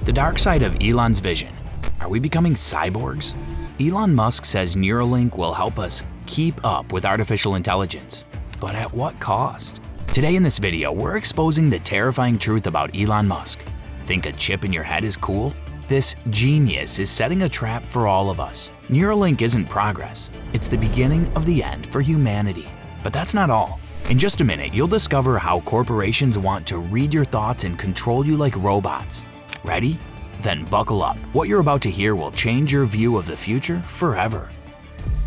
The dark side of Elon's vision. Are we becoming cyborgs? Elon Musk says Neuralink will help us keep up with artificial intelligence. But at what cost? Today in this video, we're exposing the terrifying truth about Elon Musk. Think a chip in your head is cool? This genius is setting a trap for all of us. Neuralink isn't progress. It's the beginning of the end for humanity. But that's not all. In just a minute, you'll discover how corporations want to read your thoughts and control you like robots. Ready? Then buckle up. What you're about to hear will change your view of the future forever.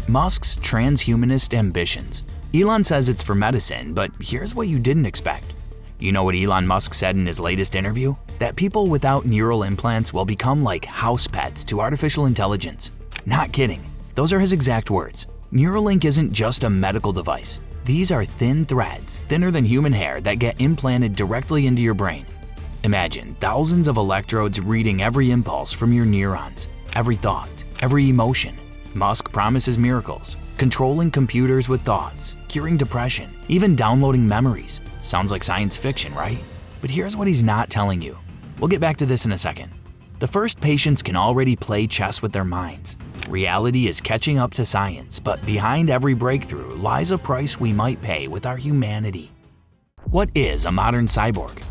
Musk's transhumanist ambitions. Elon says it's for medicine, but here's what you didn't expect. You know what Elon Musk said in his latest interview? That people without neural implants will become like house pets to artificial intelligence. Not kidding. Those are his exact words. Neuralink isn't just a medical device. These are thin threads, thinner than human hair, that get implanted directly into your brain. Imagine thousands of electrodes reading every impulse from your neurons, every thought, every emotion. Musk promises miracles, controlling computers with thoughts, curing depression, even downloading memories. Sounds like science fiction, right? But here's what he's not telling you. We'll get back to this in a second. The first patients can already play chess with their minds. Reality is catching up to science, but behind every breakthrough lies a price we might pay with our humanity. What is a modern cyborg?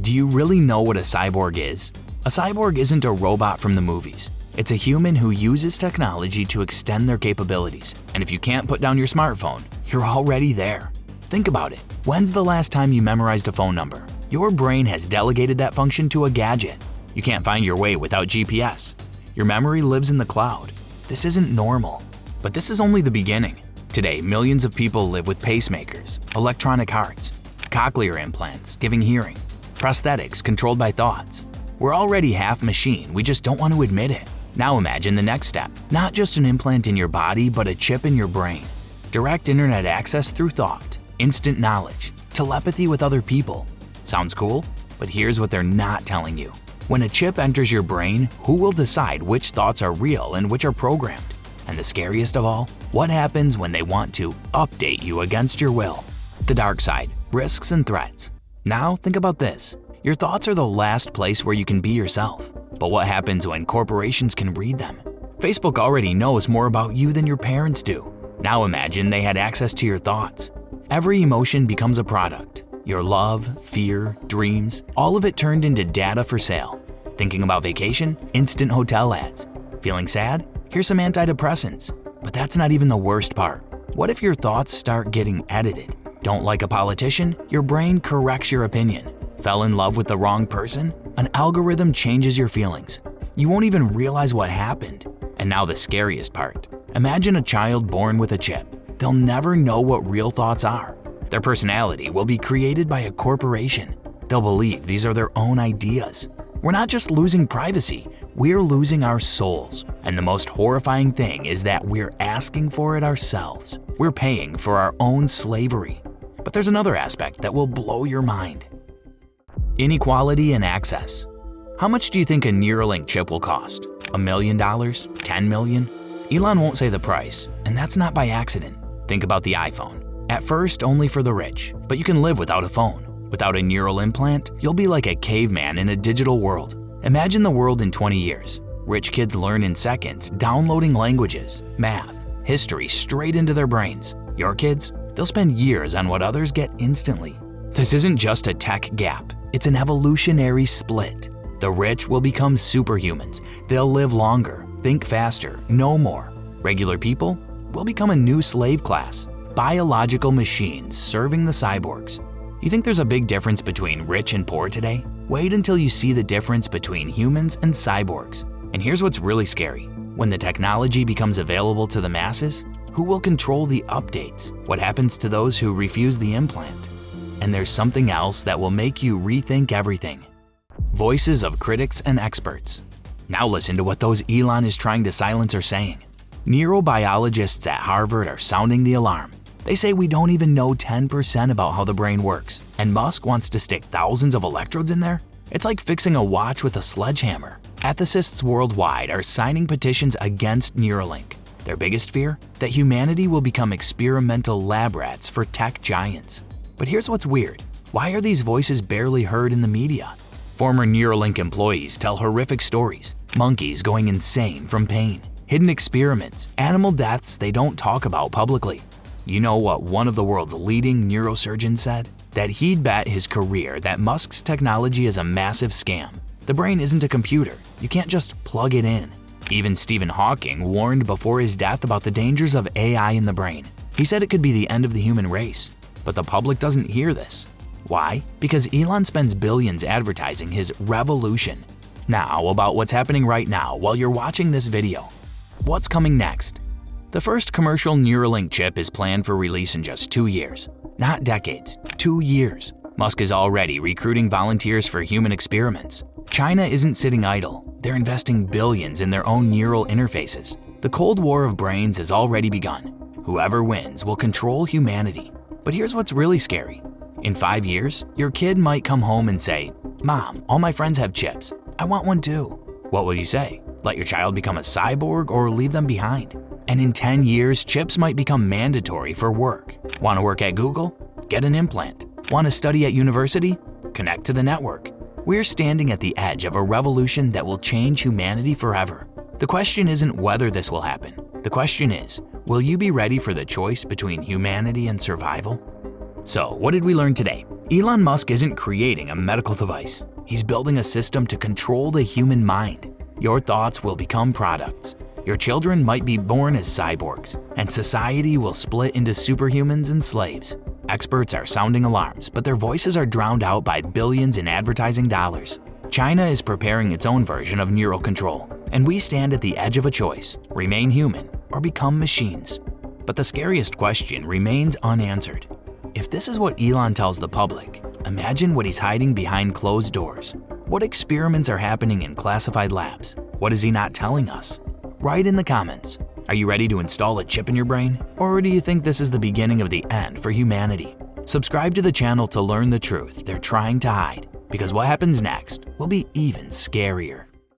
Do you really know what a cyborg is? A cyborg isn't a robot from the movies. It's a human who uses technology to extend their capabilities. And if you can't put down your smartphone, you're already there. Think about it. When's the last time you memorized a phone number? Your brain has delegated that function to a gadget. You can't find your way without GPS. Your memory lives in the cloud. This isn't normal. But this is only the beginning. Today, millions of people live with pacemakers, electronic hearts, cochlear implants giving hearing, prosthetics controlled by thoughts. We're already half machine, we just don't want to admit it. Now imagine the next step. Not just an implant in your body, but a chip in your brain. Direct internet access through thought, instant knowledge, telepathy with other people. Sounds cool? But here's what they're not telling you. When a chip enters your brain, who will decide which thoughts are real and which are programmed? And the scariest of all, what happens when they want to update you against your will? The dark side, risks and threats. Now think about this. Your thoughts are the last place where you can be yourself. But what happens when corporations can read them? Facebook already knows more about you than your parents do. Now imagine they had access to your thoughts. Every emotion becomes a product. Your love, fear, dreams, all of it turned into data for sale. Thinking about vacation? Instant hotel ads. Feeling sad? Here's some antidepressants. But that's not even the worst part. What if your thoughts start getting edited? Don't like a politician? Your brain corrects your opinion. Fell in love with the wrong person? An algorithm changes your feelings. You won't even realize what happened. And now the scariest part. Imagine a child born with a chip. They'll never know what real thoughts are. Their personality will be created by a corporation. They'll believe these are their own ideas. We're not just losing privacy, we're losing our souls. And the most horrifying thing is that we're asking for it ourselves. We're paying for our own slavery. But there's another aspect that will blow your mind. Inequality and access. How much do you think a Neuralink chip will cost? $1 million? $10 million? Elon won't say the price, and that's not by accident. Think about the iPhone. At first, only for the rich, but you can live without a phone. Without a neural implant, you'll be like a caveman in a digital world. Imagine the world in 20 years. Rich kids learn in seconds, downloading languages, math, history straight into their brains. Your kids? They'll spend years on what others get instantly. This isn't just a tech gap, it's an evolutionary split. The rich will become superhumans. They'll live longer, think faster, know more. Regular people will become a new slave class. Biological machines serving the cyborgs. You think there's a big difference between rich and poor today? Wait until you see the difference between humans and cyborgs. And here's what's really scary. When the technology becomes available to the masses, who will control the updates? What happens to those who refuse the implant? And there's something else that will make you rethink everything. Voices of critics and experts. Now listen to what those Elon is trying to silence are saying. Neurobiologists at Harvard are sounding the alarm. They say we don't even know 10% about how the brain works, and Musk wants to stick thousands of electrodes in there? It's like fixing a watch with a sledgehammer. Ethicists worldwide are signing petitions against Neuralink. Their biggest fear? That humanity will become experimental lab rats for tech giants. But here's what's weird. Why are these voices barely heard in the media? Former Neuralink employees tell horrific stories, monkeys going insane from pain, hidden experiments, animal deaths they don't talk about publicly. You know what one of the world's leading neurosurgeons said? That he'd bet his career that Musk's technology is a massive scam. The brain isn't a computer, you can't just plug it in. Even Stephen Hawking warned before his death about the dangers of AI in the brain. He said it could be the end of the human race, but the public doesn't hear this. Why? Because Elon spends billions advertising his revolution. Now about what's happening right now while you're watching this video. What's coming next? The first commercial Neuralink chip is planned for release in just 2 years. Not decades, 2 years. Musk is already recruiting volunteers for human experiments. China isn't sitting idle. They're investing billions in their own neural interfaces. The Cold War of brains has already begun. Whoever wins will control humanity. But here's what's really scary. In 5 years, your kid might come home and say, "Mom, all my friends have chips. I want one too." What will you say? Let your child become a cyborg or leave them behind? And in 10 years, chips might become mandatory for work. Want to work at Google? Get an implant. Want to study at university? Connect to the network. We're standing at the edge of a revolution that will change humanity forever. The question isn't whether this will happen. The question is, will you be ready for the choice between humanity and survival? So, what did we learn today? Elon Musk isn't creating a medical device. He's building a system to control the human mind. Your thoughts will become products. Your children might be born as cyborgs, and society will split into superhumans and slaves. Experts are sounding alarms, but their voices are drowned out by billions in advertising dollars. China is preparing its own version of neural control, and we stand at the edge of a choice: remain human or become machines. But the scariest question remains unanswered. If this is what Elon tells the public, imagine what he's hiding behind closed doors. What experiments are happening in classified labs? What is he not telling us? Write in the comments. Are you ready to install a chip in your brain? Or do you think this is the beginning of the end for humanity? Subscribe to the channel to learn the truth they're trying to hide, because what happens next will be even scarier.